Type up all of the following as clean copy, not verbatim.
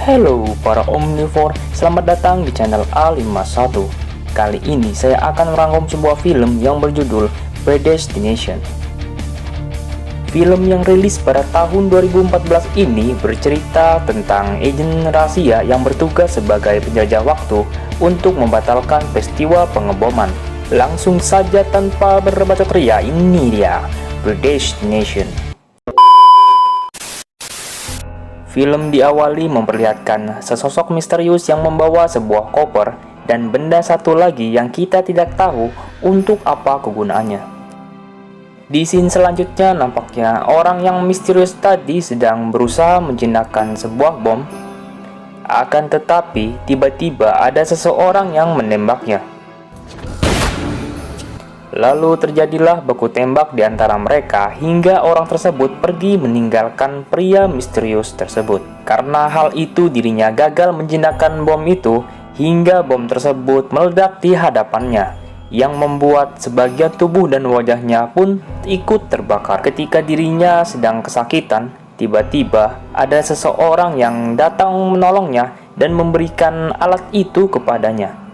Halo para omnivore, selamat datang di channel A51. Kali ini saya akan merangkum sebuah film yang berjudul Predestination. Film yang rilis pada tahun 2014 ini bercerita tentang agen rahasia yang bertugas sebagai penjajah waktu untuk membatalkan peristiwa pengeboman. Langsung saja tanpa berbacot ria, ini dia Predestination. Film diawali memperlihatkan sesosok misterius yang membawa sebuah koper dan benda satu lagi yang kita tidak tahu untuk apa kegunaannya. Di scene selanjutnya nampaknya orang yang misterius tadi sedang berusaha menjinakkan sebuah bom. Akan tetapi tiba-tiba ada seseorang yang menembaknya. Lalu terjadilah baku tembak di antara mereka hingga orang tersebut pergi meninggalkan pria misterius tersebut. Karena hal itu dirinya gagal menjinakkan bom itu hingga bom tersebut meledak di hadapannya, yang membuat sebagian tubuh dan wajahnya pun ikut terbakar. Ketika dirinya sedang kesakitan, tiba-tiba ada seseorang yang datang menolongnya dan memberikan alat itu kepadanya.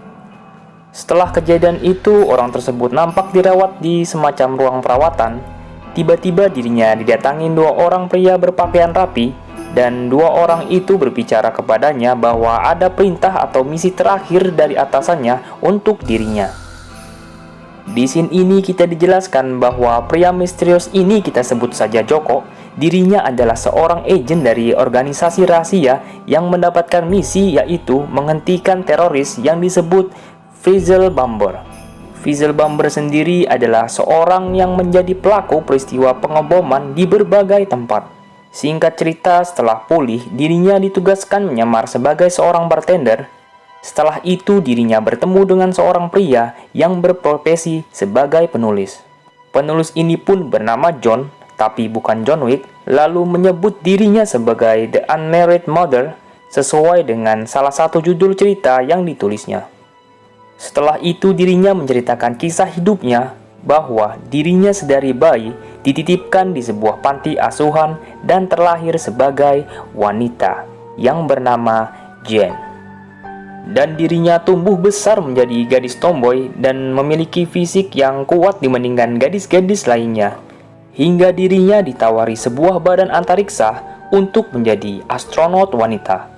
Setelah kejadian itu, orang tersebut nampak dirawat di semacam ruang perawatan. Tiba-tiba dirinya didatangi dua orang pria berpakaian rapi, dan dua orang itu berbicara kepadanya bahwa ada perintah atau misi terakhir dari atasannya untuk dirinya. Di scene ini kita dijelaskan bahwa pria misterius ini, kita sebut saja Joko, dirinya adalah seorang agen dari organisasi rahasia yang mendapatkan misi, yaitu menghentikan teroris yang disebut Faisal Bamber. Faisal Bamber sendiri adalah seorang yang menjadi pelaku peristiwa pengeboman di berbagai tempat. Singkat cerita, setelah pulih, dirinya ditugaskan menyamar sebagai seorang bartender. Setelah itu, dirinya bertemu dengan seorang pria yang berprofesi sebagai penulis. Penulis ini pun bernama John, tapi bukan John Wick, lalu menyebut dirinya sebagai The Unmarried Mother sesuai dengan salah satu judul cerita yang ditulisnya. Setelah itu dirinya menceritakan kisah hidupnya bahwa dirinya sedari bayi dititipkan di sebuah panti asuhan dan terlahir sebagai wanita yang bernama Jane. Dan dirinya tumbuh besar menjadi gadis tomboy dan memiliki fisik yang kuat dibandingkan gadis-gadis lainnya. Hingga dirinya ditawari sebuah badan antariksa untuk menjadi astronot wanita.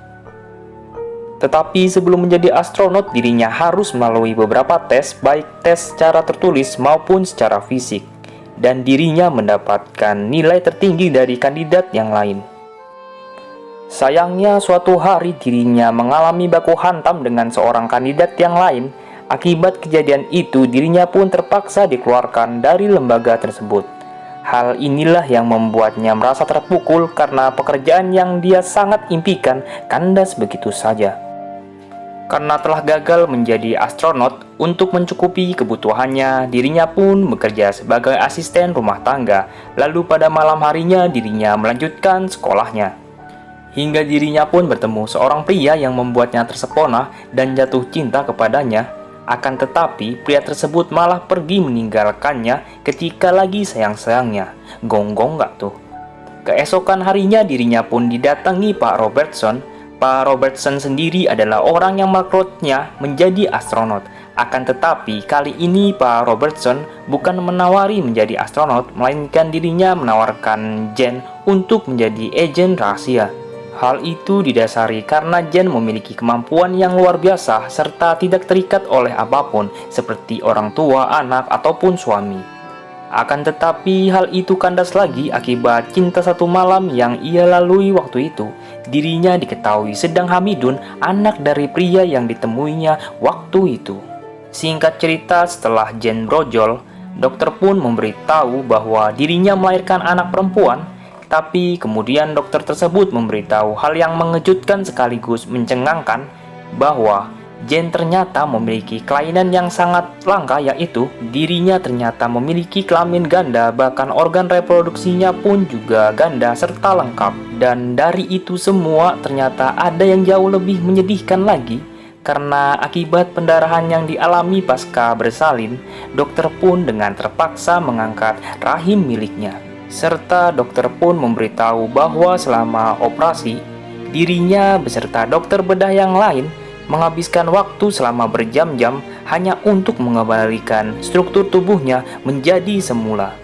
Tetapi sebelum menjadi astronot, dirinya harus melalui beberapa tes, baik tes secara tertulis maupun secara fisik. Dan dirinya mendapatkan nilai tertinggi dari kandidat yang lain. Sayangnya suatu hari dirinya mengalami baku hantam dengan seorang kandidat yang lain. Akibat kejadian itu dirinya pun terpaksa dikeluarkan dari lembaga tersebut. Hal inilah yang membuatnya merasa terpukul karena pekerjaan yang dia sangat impikan kandas begitu saja. Karena telah gagal menjadi astronot, untuk mencukupi kebutuhannya, dirinya pun bekerja sebagai asisten rumah tangga. Lalu pada malam harinya dirinya melanjutkan sekolahnya. Hingga dirinya pun bertemu seorang pria yang membuatnya tersepona dan jatuh cinta kepadanya. Akan tetapi pria tersebut malah pergi meninggalkannya ketika lagi sayang-sayangnya. Gonggong gak tuh? Keesokan harinya dirinya pun didatangi Pak Robertson. Pak Robertson sendiri adalah orang yang merekrutnya menjadi astronot. Akan tetapi kali ini Pak Robertson bukan menawari menjadi astronot, melainkan dirinya menawarkan Jane untuk menjadi agen rahasia. Hal itu didasari karena Jane memiliki kemampuan yang luar biasa serta tidak terikat oleh apapun seperti orang tua, anak, ataupun suami. Akan tetapi hal itu kandas lagi akibat cinta satu malam yang ia lalui waktu itu. Dirinya diketahui sedang Hamidun, anak dari pria yang ditemuinya waktu itu. Singkat cerita, setelah Jane brojol, dokter pun memberitahu bahwa dirinya melahirkan anak perempuan. Tapi kemudian dokter tersebut memberitahu hal yang mengejutkan sekaligus mencengangkan, bahwa Jane ternyata memiliki kelainan yang sangat langka, yaitu dirinya ternyata memiliki kelamin ganda, bahkan organ reproduksinya pun juga ganda serta lengkap. Dan dari itu semua ternyata ada yang jauh lebih menyedihkan lagi, karena akibat pendarahan yang dialami pasca bersalin, dokter pun dengan terpaksa mengangkat rahim miliknya. Serta dokter pun memberitahu bahwa selama operasi, dirinya beserta dokter bedah yang lain menghabiskan waktu selama berjam-jam hanya untuk mengembalikan struktur tubuhnya menjadi semula.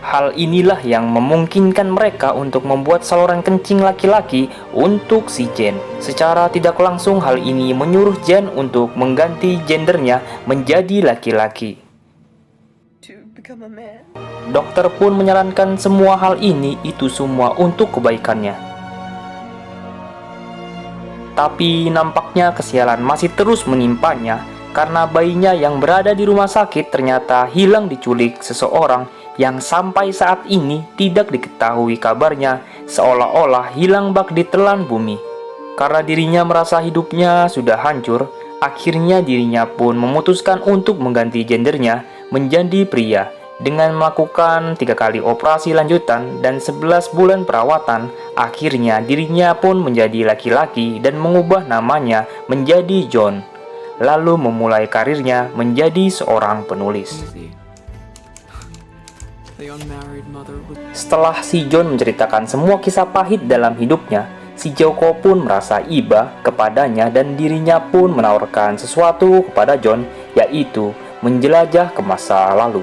Hal inilah yang memungkinkan mereka untuk membuat saluran kencing laki-laki untuk si Jen. Secara tidak langsung hal ini menyuruh Jen untuk mengganti gendernya menjadi laki-laki. Dokter pun menyarankan semua hal ini itu semua untuk kebaikannya. Tapi nampaknya kesialan masih terus menimpanya karena bayinya yang berada di rumah sakit ternyata hilang diculik seseorang yang sampai saat ini tidak diketahui kabarnya, seolah-olah hilang bak ditelan bumi. Karena dirinya merasa hidupnya sudah hancur, akhirnya dirinya pun memutuskan untuk mengganti gendernya menjadi pria. Dengan melakukan 3 kali operasi lanjutan dan 11 bulan perawatan, akhirnya dirinya pun menjadi laki-laki dan mengubah namanya menjadi John. Lalu memulai karirnya menjadi seorang penulis. Setelah si John menceritakan semua kisah pahit dalam hidupnya, si Joko pun merasa iba kepadanya dan dirinya pun menawarkan sesuatu kepada John, yaitu menjelajah ke masa lalu.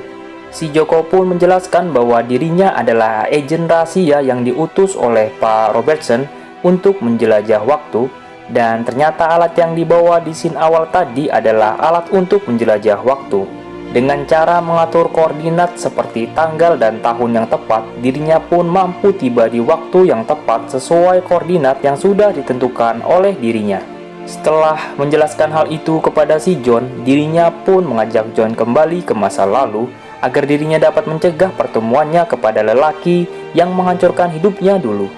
Si Joko pun menjelaskan bahwa dirinya adalah agen rahasia yang diutus oleh Pak Robertson untuk menjelajah waktu, dan ternyata alat yang dibawa di scene awal tadi adalah alat untuk menjelajah waktu. Dengan cara mengatur koordinat seperti tanggal dan tahun yang tepat, dirinya pun mampu tiba di waktu yang tepat sesuai koordinat yang sudah ditentukan oleh dirinya. Setelah menjelaskan hal itu kepada si John, dirinya pun mengajak John kembali ke masa lalu agar dirinya dapat mencegah pertemuannya kepada lelaki yang menghancurkan hidupnya dulu.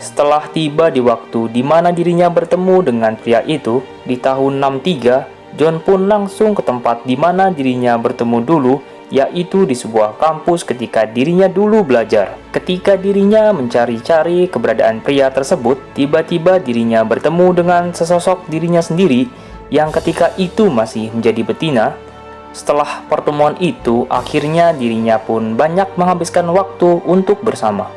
Setelah tiba di waktu di mana dirinya bertemu dengan pria itu di tahun 63, John pun langsung ke tempat di mana dirinya bertemu dulu, yaitu di sebuah kampus ketika dirinya dulu belajar. Ketika dirinya mencari-cari keberadaan pria tersebut, tiba-tiba dirinya bertemu dengan sesosok dirinya sendiri yang ketika itu masih menjadi betina. Setelah pertemuan itu, akhirnya dirinya pun banyak menghabiskan waktu untuk bersama.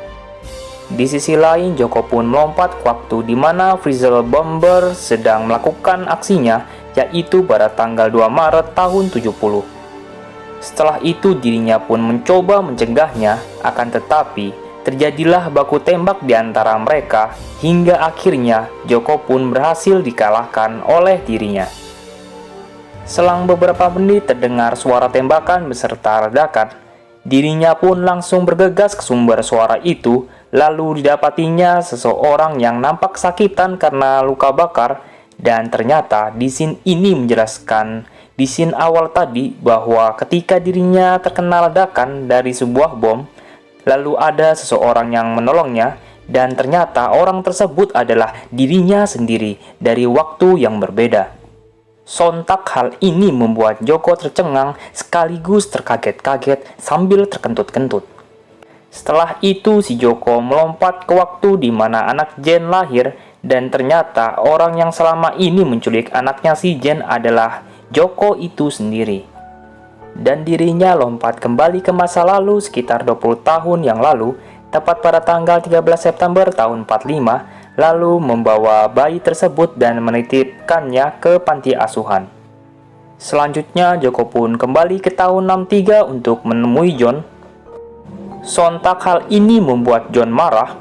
Di sisi lain, Joko pun melompat ke waktu di mana Frizzle Bomber sedang melakukan aksinya, yaitu pada tanggal 2 Maret tahun 70. Setelah itu dirinya pun mencoba mencegahnya, akan tetapi terjadilah baku tembak di antara mereka hingga akhirnya Joko pun berhasil dikalahkan oleh dirinya. Selang beberapa menit terdengar suara tembakan beserta ledakan. Dirinya pun langsung bergegas ke sumber suara itu, lalu didapatinya seseorang yang nampak kesakitan karena luka bakar, dan ternyata di scene ini menjelaskan di scene awal tadi bahwa ketika dirinya terkena ledakan dari sebuah bom, lalu ada seseorang yang menolongnya, dan ternyata orang tersebut adalah dirinya sendiri dari waktu yang berbeda. Sontak hal ini membuat Joko tercengang sekaligus terkaget-kaget sambil terkentut-kentut. Setelah itu si Joko melompat ke waktu di mana anak Jen lahir, dan ternyata orang yang selama ini menculik anaknya si Jen adalah Joko itu sendiri. Dan dirinya lompat kembali ke masa lalu sekitar 20 tahun yang lalu, tepat pada tanggal 13 September tahun 45, lalu membawa bayi tersebut dan menitipkannya ke panti asuhan. Selanjutnya Joko pun kembali ke tahun 63 untuk menemui John. Sontak hal ini membuat John marah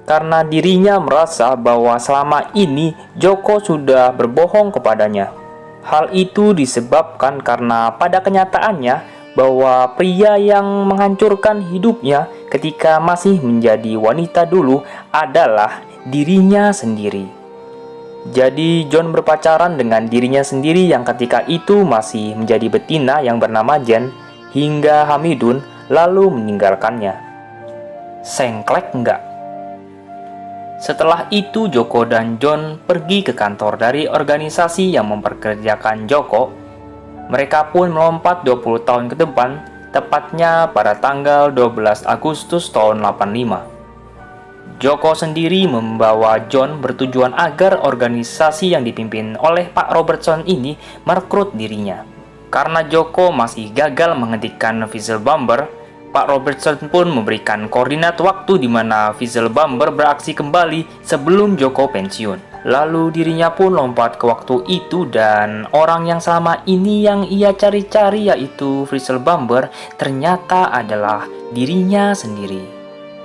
karena dirinya merasa bahwa selama ini Joko sudah berbohong kepadanya. Hal itu disebabkan karena pada kenyataannya bahwa pria yang menghancurkan hidupnya ketika masih menjadi wanita dulu adalah dirinya sendiri. Jadi John berpacaran dengan dirinya sendiri yang ketika itu masih menjadi betina yang bernama Jen hingga Hamidun lalu meninggalkannya. Sengklek enggak? Setelah itu Joko dan John pergi ke kantor dari organisasi yang memperkerjakan Joko. Mereka pun melompat 20 tahun ke depan, tepatnya pada tanggal 12 Agustus tahun 85. Joko sendiri membawa John bertujuan agar organisasi yang dipimpin oleh Pak Robertson ini merekrut dirinya. Karena Joko masih gagal menghentikan Frizzle Bomber, Pak Robertson pun memberikan koordinat waktu di mana Fizzlebumber beraksi kembali sebelum Joko pensiun. Lalu dirinya pun lompat ke waktu itu dan orang yang selama ini yang ia cari-cari yaitu Fizzlebumber ternyata adalah dirinya sendiri.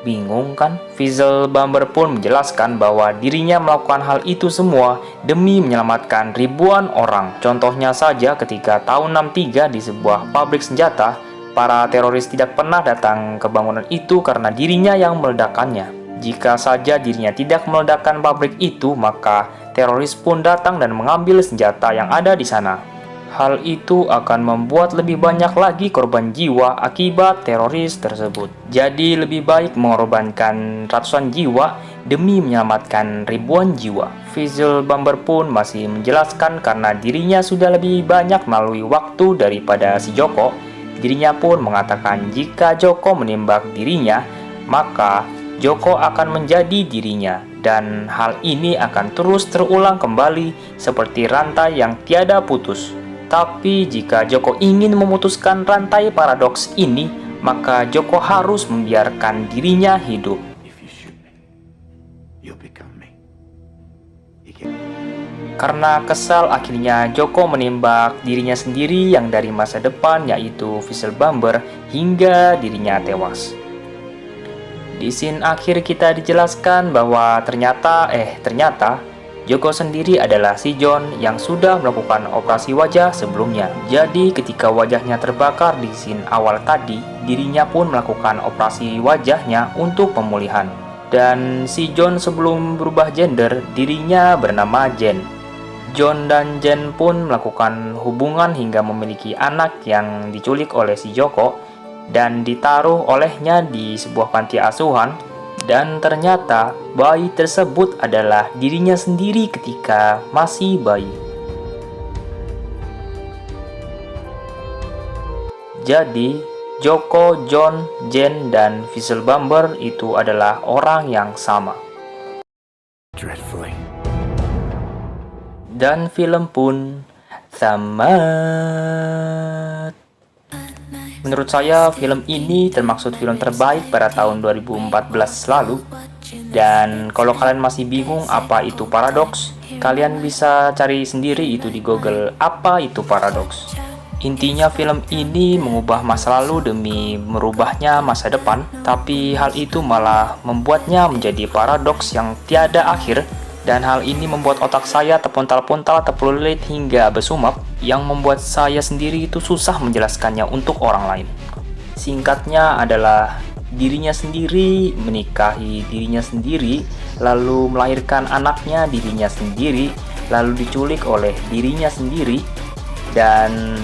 Bingung kan? Fizzlebumber pun menjelaskan bahwa dirinya melakukan hal itu semua demi menyelamatkan ribuan orang. Contohnya saja ketika tahun 63 di sebuah pabrik senjata, para teroris tidak pernah datang ke bangunan itu karena dirinya yang meledakannya. Jika saja dirinya tidak meledakkan pabrik itu, maka teroris pun datang dan mengambil senjata yang ada di sana. Hal itu akan membuat lebih banyak lagi korban jiwa akibat teroris tersebut. Jadi lebih baik mengorbankan ratusan jiwa demi menyelamatkan ribuan jiwa. Fizzlebumber pun masih menjelaskan karena dirinya sudah lebih banyak melalui waktu daripada si Joko. Dirinya pun mengatakan jika Joko menembak dirinya, maka Joko akan menjadi dirinya. Dan hal ini akan terus terulang kembali seperti rantai yang tiada putus. Tapi jika Joko ingin memutuskan rantai paradoks ini, maka Joko harus membiarkan dirinya hidup. Karena kesal, akhirnya Joko menembak dirinya sendiri yang dari masa depan yaitu Fizzlebumber hingga dirinya tewas. Di scene akhir kita dijelaskan bahwa ternyata Joko sendiri adalah si John yang sudah melakukan operasi wajah sebelumnya. Jadi ketika wajahnya terbakar di scene awal tadi, dirinya pun melakukan operasi wajahnya untuk pemulihan. Dan si John sebelum berubah gender, dirinya bernama Jen. John dan Jen pun melakukan hubungan hingga memiliki anak yang diculik oleh si Joko dan ditaruh olehnya di sebuah panti asuhan. Dan ternyata bayi tersebut adalah dirinya sendiri ketika masih bayi. Jadi, Joko, John, Jen, dan Fizzlebumber itu adalah orang yang sama. Dan film pun tamat. Menurut saya, film ini termasuk film terbaik pada tahun 2014 lalu. Dan kalau kalian masih bingung apa itu paradoks, kalian bisa cari sendiri itu di Google, apa itu paradoks. Intinya film ini mengubah masa lalu demi merubahnya masa depan, tapi hal itu malah membuatnya menjadi paradoks yang tiada akhir. Dan hal ini membuat otak saya terpuntal-puntal, terpelulit hingga bersumap, yang membuat saya sendiri itu susah menjelaskannya untuk orang lain. Singkatnya adalah dirinya sendiri menikahi dirinya sendiri, lalu melahirkan anaknya dirinya sendiri, lalu diculik oleh dirinya sendiri, dan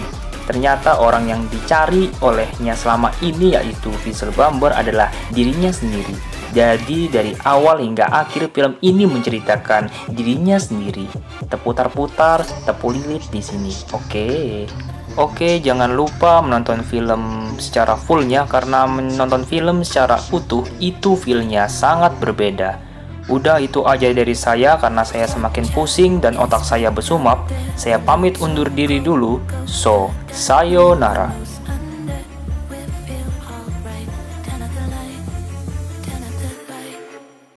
ternyata orang yang dicari olehnya selama ini yaitu Fizzlebumber adalah dirinya sendiri. Jadi dari awal hingga akhir film ini menceritakan dirinya sendiri. Terputar-putar, terpulilit di sini. Oke, jangan lupa menonton film secara fullnya karena menonton film secara utuh itu feelnya sangat berbeda. Udah itu aja dari saya karena saya semakin pusing dan otak saya bersumap. Saya pamit undur diri dulu. So, sayonara.